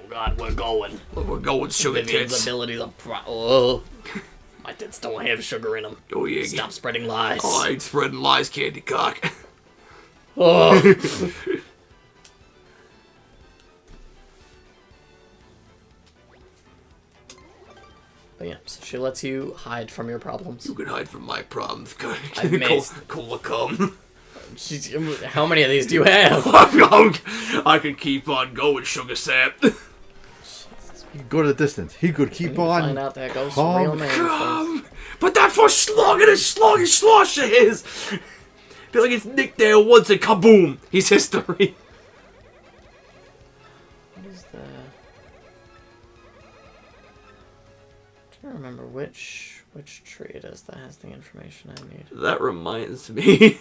God, we're going. We're going sugar Vivian's tits. ability to oh. My tits don't have sugar in them. Oh, yeah. Stop spreading lies. Oh, I ain't spreading lies, candy cock. Oh. But yeah, so she lets you hide from your problems. You can hide from my problems. Cola cum. How many of these do you have? I can keep on going, Sugar Sap. Go to the distance. He could keep on. Find out that ghost real man. But that's for slogging and slosh it is. Feel like it's Nick there once and kaboom, he's history. What is the? I don't remember which tree it is that has the information I need. That reminds me.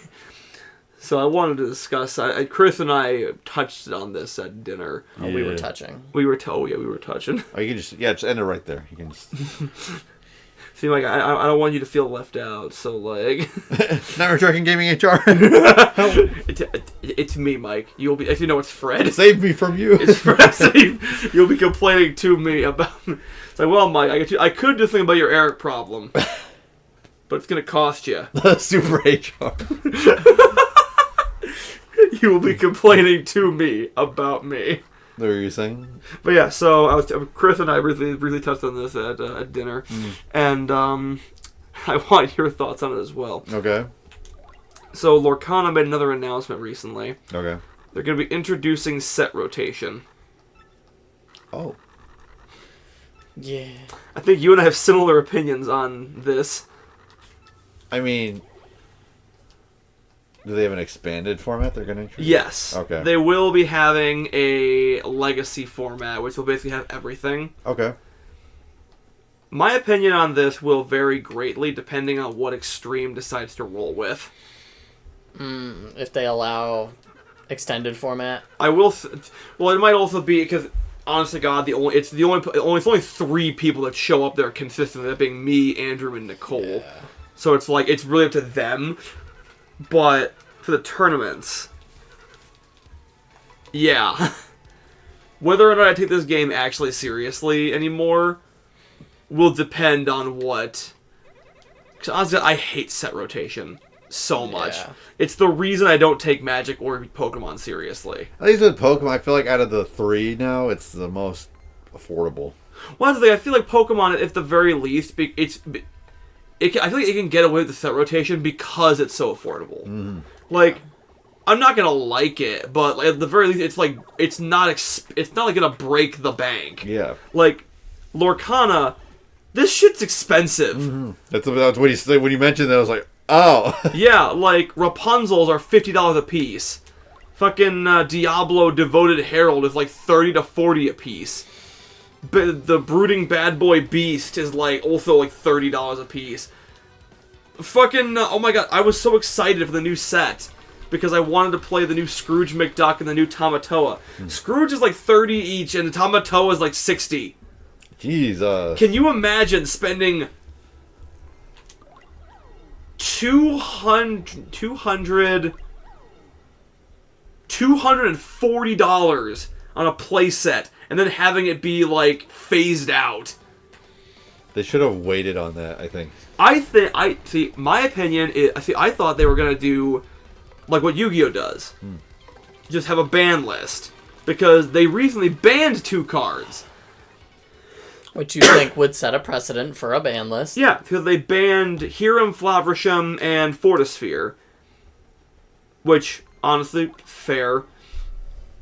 So I wanted to discuss. Chris and I touched on this at dinner. Oh, we were touching. We were touching. Oh, you can just end it right there. You can just. See, like I don't want you to feel left out. So like. Now we're talking gaming HR. It's me, Mike. You'll be. If you know, it's Fred. Save me from you. It's Fred. You'll be complaining to me about. It's like, well, Mike, I could do something about your Eric problem, but it's gonna cost you. Super HR. You will be complaining to me about me. What were you saying? But yeah, so Chris and I really touched on this at dinner, and I want your thoughts on it as well. Okay. So Lorcana made another announcement recently. Okay. They're going to be introducing set rotation. Oh. Yeah. I think you and I have similar opinions on this. I mean, do they have an expanded format they're going to introduce? Yes. Okay. They will be having a legacy format, which will basically have everything. Okay. My opinion on this will vary greatly depending on what Extreme decides to roll with. If they allow extended format. I will. Well, it might also be because, honest to God, it's only 3 people that show up there consistently. That being me, Andrew, and Nicole. Yeah. So it's like it's really up to them. But for the tournaments, yeah, whether or not I take this game actually seriously anymore will depend on what. Because honestly, I hate set rotation so much. Yeah. It's the reason I don't take Magic or Pokemon seriously. At least with Pokemon, I feel like out of the 3 now, it's the most affordable. Well, that's the thing. I feel like Pokemon, at the very least, I feel like it can get away with the set rotation because it's so affordable. Mm-hmm. Like, I'm not gonna like it, but like, at the very least, it's like it's not like gonna break the bank. Yeah. Like, Lorcana, this shit's expensive. Mm-hmm. That's what you said when you mentioned that. I was like, oh. Yeah, like Rapunzels are $50 a piece. Fucking Diablo Devoted Herald is like $30 to $40 a piece. The Brooding Bad Boy Beast is like also like $30 a piece. Fucking oh my god, I was so excited for the new set because I wanted to play the new Scrooge McDuck and the new Tamatoa. Scrooge is like 30 each and the Tamatoa is like 60. Jeez. Can you imagine spending $240 on a playset and then having it be like phased out? They should have waited on that, I think. My opinion is, I thought they were going to do like what Yu-Gi-Oh does. Just have a ban list. Because they recently banned 2 cards. Which you think would set a precedent for a ban list. Yeah, because they banned Hiram, Flaversham, and Fortisphere. Which, honestly, fair.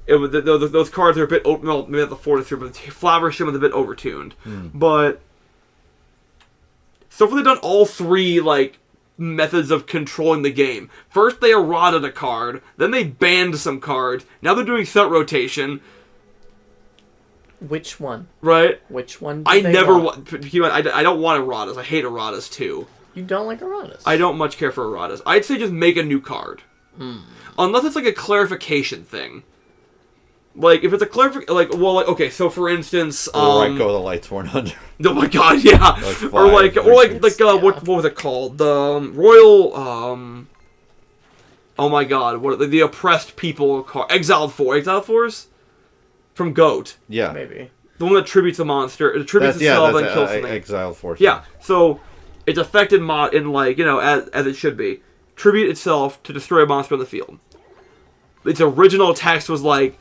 Those cards are a bit... Well, maybe not the Fortisphere, but Flaversham is a bit overtuned. But... So far they've done all 3, like, methods of controlling the game. First they errata a card, then they banned some cards, now they're doing set rotation. Which one? Right? Which one I don't want erratas. I hate erratas too. You don't like erratas? I don't much care for erratas. I'd say just make a new card. Unless it's like a clarification thing. Like, if it's a clarification... okay, so for instance... Right, go the lights weren't under. Oh my god, yeah! What was it called? The Royal... oh my god, the Oppressed People card. Exiled Force? From GOAT. Yeah. Maybe. The one that tributes a monster. It tributes itself and kills something. Exiled Force. Yeah, so it's affected in like, as it should be. Tribute itself to destroy a monster on the field. Its original text was like,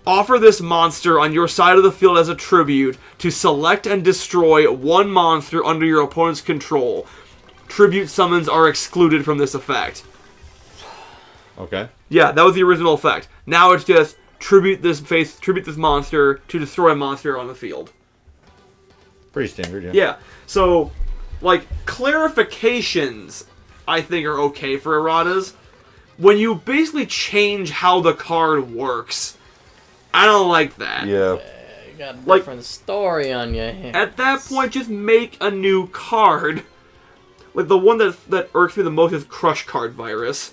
offer this monster on your side of the field as a tribute to select and destroy one monster under your opponent's control. Tribute summons are excluded from this effect. Okay. Yeah, that was the original effect. Now it's just tribute this monster to destroy a monster on the field. Pretty standard, yeah. Yeah. So, like, clarifications, I think, are okay for erratas. When you basically change how the card works, I don't like that. Yeah. You got a different story on your hands. At that point, just make a new card. Like, the one that irks me the most is Crush Card Virus.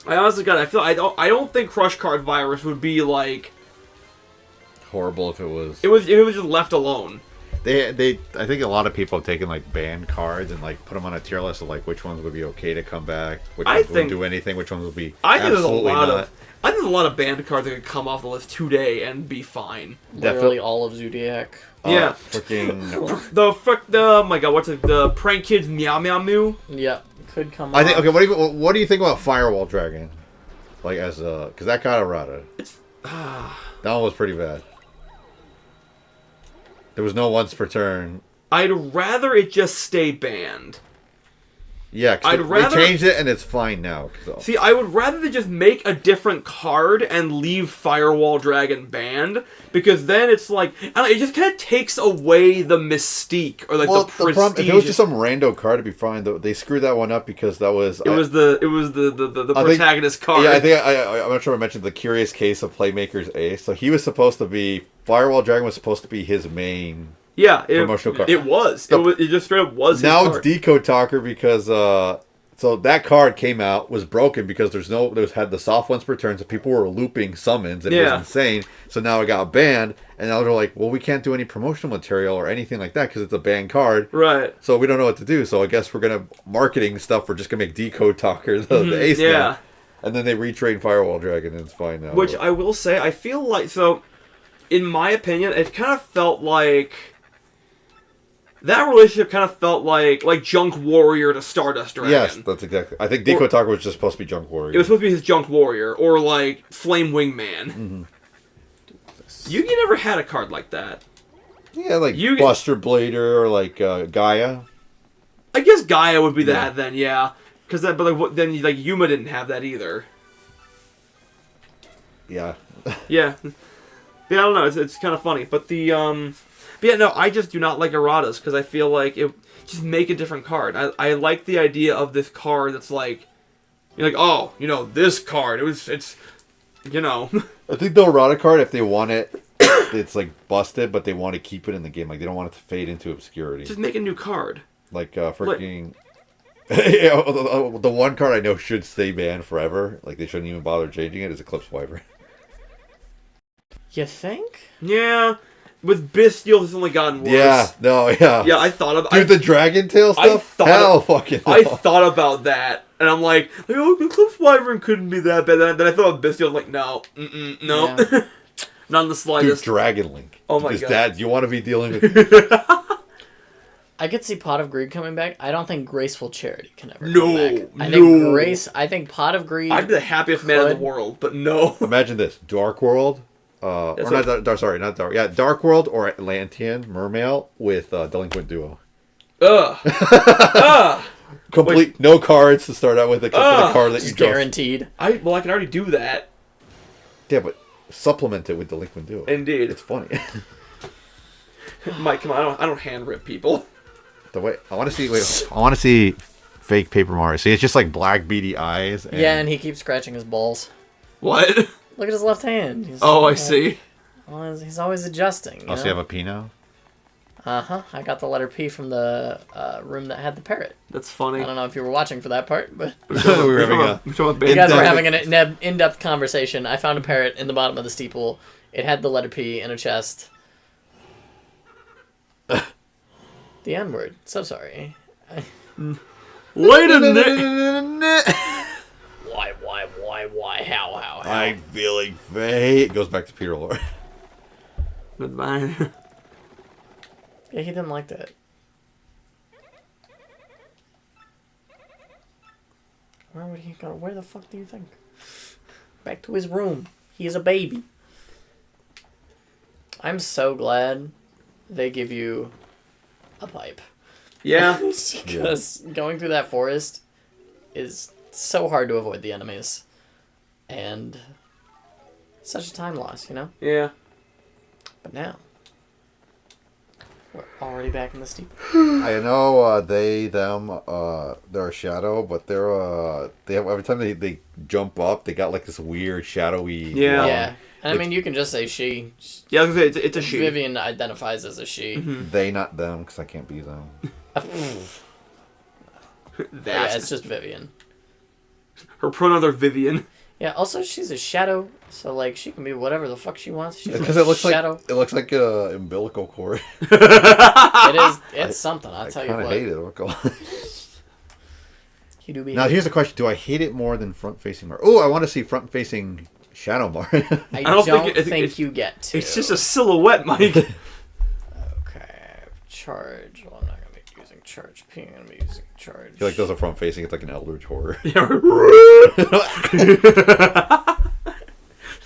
I honestly I don't think Crush Card Virus would be like Horrible if it was. It was just left alone. I think a lot of people have taken like banned cards and like put them on a tier list of like which ones would be okay to come back, which ones wouldn't do anything, which ones would be absolutely not. I think there's a lot of banned cards that could come off the list today and be fine. Literally all of Zodiac. Yeah. Freaking. Oh my god, what's it? The Prank Kids Meow Meow Moo? Yep. Could come I think. off. Okay, what do you think about Firewall Dragon? Like as because that got errata. That one was pretty bad. There was no once per turn. I'd rather it just stay banned. Yeah, they changed it and it's fine now. See, I would rather they just make a different card and leave Firewall Dragon banned, because then it's like, I don't know, it just kind of takes away the mystique or like the prestige. Problem, if it was just some rando card, it'd be fine. Though they screwed that one up because that was it was the protagonist card. Yeah, I think I'm not sure I mentioned the Curious Case of Playmaker's Ace. So he was supposed to be Firewall Dragon was supposed to be his main. Yeah, promotional card. It was. It just straight up was. Now his it's Decode Talker because so that card came out was broken because had the soft ones per turn, so people were looping summons and it was insane. So now it got banned, and now they're like, well, we can't do any promotional material or anything like that because it's a banned card. Right. So we don't know what to do. So I guess we're gonna marketing stuff. We're just gonna make Decode Talker the ace. Yeah. Now. And then they retrain Firewall Dragon and it's fine now. Which I will say, I feel like in my opinion, it kind of felt like. That relationship kind of felt like Junk Warrior to Stardust Dragon. Yes, that's exactly. I think Decode Talker was just supposed to be Junk Warrior. It was supposed to be his Junk Warrior, or like Flame Wingman. Mm-hmm. Yugi never had a card like that. Yeah, like Buster Blader or like Gaia. I guess Gaia would be that then, yeah. Then Yuma didn't have that either. Yeah. Yeah. Yeah, I don't know. It's kind of funny, but But yeah, no, I just do not like erratas because I feel like it just make a different card. I like the idea of this card that's like, you're like, oh, this card. It's. I think the errata card, if they want it, it's like busted, but they want to keep it in the game. Like they don't want it to fade into obscurity. Just make a new card. Like freaking. The one card I know should stay banned forever. Like they shouldn't even bother changing it. Is Eclipse Wyvern. You think? Yeah. With Bestial, it's only gotten worse. Yeah, I thought about the Dragon Tail stuff. I thought about that, and I'm like, oh, Eclipse Wyvern couldn't be that bad. Then I thought of Bestial, I'm like, no, no, yeah. Not in the slightest. Dude, Dragon Link. Oh my god, Dad, you want to be dealing with? I could see Pot of Greed coming back. I don't think Graceful Charity can ever come back. I think Pot of Greed. I'd be the happiest man in the world, but no. Imagine this: Dark World. Not Dark. Yeah, Dark World or Atlantean Mermail with Delinquent Duo. Complete no cards to start out with except for the card that you guaranteed. I can already do that. Yeah, but supplement it with Delinquent Duo. Indeed, it's funny. Mike, come on! I don't hand rip people. I want to see fake Paper Mario. See, it's just like black beady eyes. And he keeps scratching his balls. What? Look at his left hand. I see. He's always adjusting. So you have a P now? Uh-huh. I got the letter P from the room that had the parrot. That's funny. I don't know if you were watching for that part, but... You guys were having an in-depth conversation. I found a parrot in the bottom of the steeple. It had the letter P in a chest. The N-word. So sorry. Wait a minute! Why, how? I'm feeling fake. It goes back to Peter Lorre. Goodbye. Yeah, he didn't like that. Where would he go? Where the fuck do you think? Back to his room. He is a baby. I'm so glad they give you a pipe. Yeah. Because going through that forest is so hard to avoid the enemies. And such a time loss, you know? Yeah. But now, we're already back in the steep. I know they're a shadow, but they have every time they jump up, they got like this weird shadowy. Yeah. Yeah. And I mean, you can just say she. Yeah, I was gonna say, it's a she. Vivian identifies as a she. Mm-hmm. They, not them, because I can't be them. Yeah, it's just Vivian. Her pronouns are Vivian. Yeah, also she's a shadow, so like she can be whatever the fuck she wants. She's Because a it looks shadow. like an umbilical cord. It is. It's something. I'll tell you I what. kind of hate it. You do be. Now here's the question: do I hate it more than front-facing Mario? Oh, I want to see front-facing Shadow Mario. I don't don't think think you get to. It's just a silhouette, Mike. Okay, charge. Well, I'm not gonna be using charge P. I'm gonna be using charge. I feel like those are front-facing. It's like an Eldritch horror.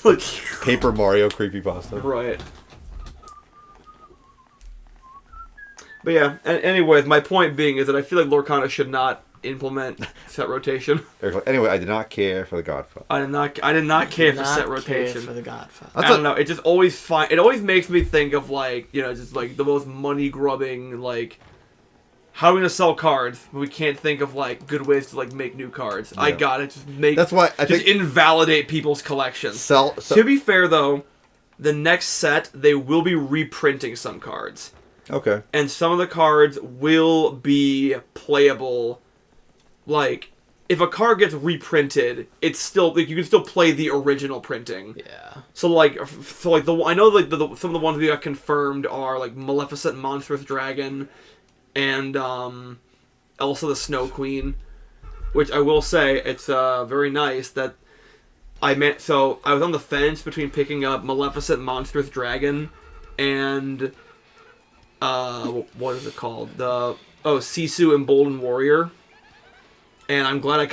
Like, Paper Mario creepypasta. right. But yeah, anyways, my point being is that I feel like Lorcana should not implement set rotation. Anyway, I did not care for the Godfather. I did not care for set rotation. For the Godfather. I don't know. It just always it always makes me think of like, you know, just like the most money grubbing, like, how are we gonna sell cards when we can't think of like good ways to like make new cards? Yeah. I gotta just make. That's why I think invalidate people's collections. To be fair though, the next set they will be reprinting some cards. Okay. And some of the cards will be playable. Like, if a card gets reprinted, it's still like you can still play the original printing. Yeah. So like I know like some of the ones we got confirmed are like Maleficent Monstrous Dragon, and Elsa the Snow Queen, which I will say it's very nice that so I was on the fence between picking up Maleficent Monstrous Dragon and what is it called? Sisu Emboldened Warrior. And I'm glad you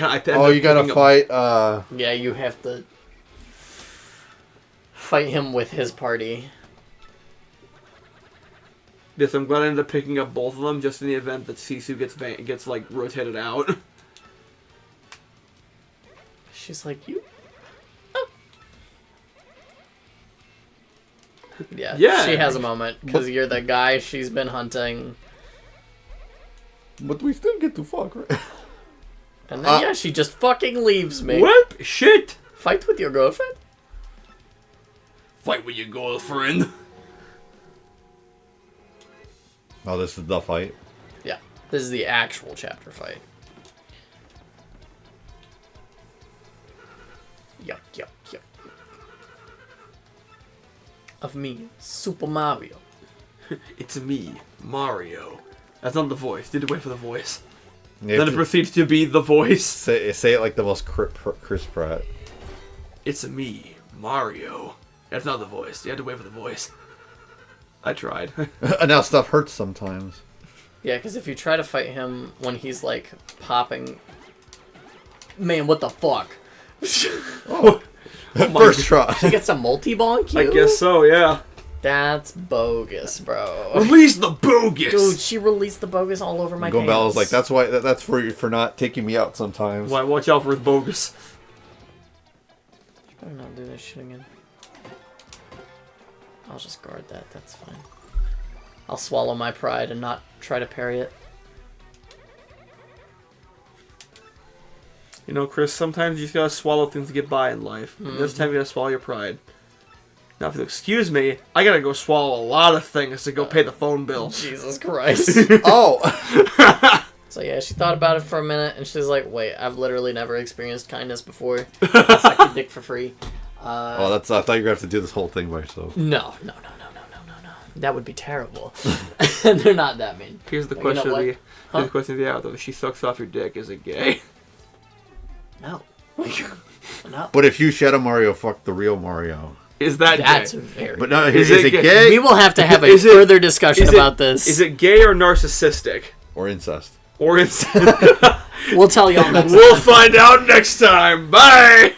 gotta fight. Yeah, you have to fight him with his party. Yes, I'm glad I ended up picking up both of them just in the event that Sisu gets like rotated out. She's like, you. Oh. Yeah, she has a moment because you're the guy she's been hunting. But we still get to fuck, right? And then, she just fucking leaves me. What? Shit! Fight with your girlfriend? Fight with your girlfriend. Oh, this is the fight? Yeah. This is the actual chapter fight. Yuck, yuck, yuck. Of me, Super Mario. It's me, Mario. That's not the voice. Did wait for the voice. Then it proceeds to be the voice. Say it like the most Chris Pratt. It's me, Mario. That's not the voice. You had to wait for the voice. I tried. Now stuff hurts sometimes. Yeah, because if you try to fight him when he's like popping, man, what the fuck? First try. She gets a multi-bonk. I guess so. Yeah. That's bogus, bro. Release the bogus! Dude, she released the bogus all over my pants. Bella's like, that's why. That's for not taking me out sometimes. Why? Watch out for his bogus. You better not do this shit again. I'll just guard that. That's fine. I'll swallow my pride and not try to parry it. You know, Chris, sometimes you just gotta swallow things to get by in life. Mm-hmm. This time you gotta swallow your pride. Now, if you'll excuse me, I gotta go swallow a lot of things to go pay the phone bill. Jesus Christ. Oh! So yeah, she thought about it for a minute, and she's like, wait, I've literally never experienced kindness before. I'll suck your dick for free. I thought you were gonna have to do this whole thing by yourself. No. That would be terrible. They're not that mean. Here's the question of the question of the hour, though. If she sucks off your dick, is it gay? No. No. But if you Shadow Mario fuck the real Mario. Is that That's gay? very. But no, Is is it it gay? gay We will have to have a Is it- further discussion Is about this. Is it gay or narcissistic? or incest? Or is We'll tell y'all next We'll time. find out next time. Bye!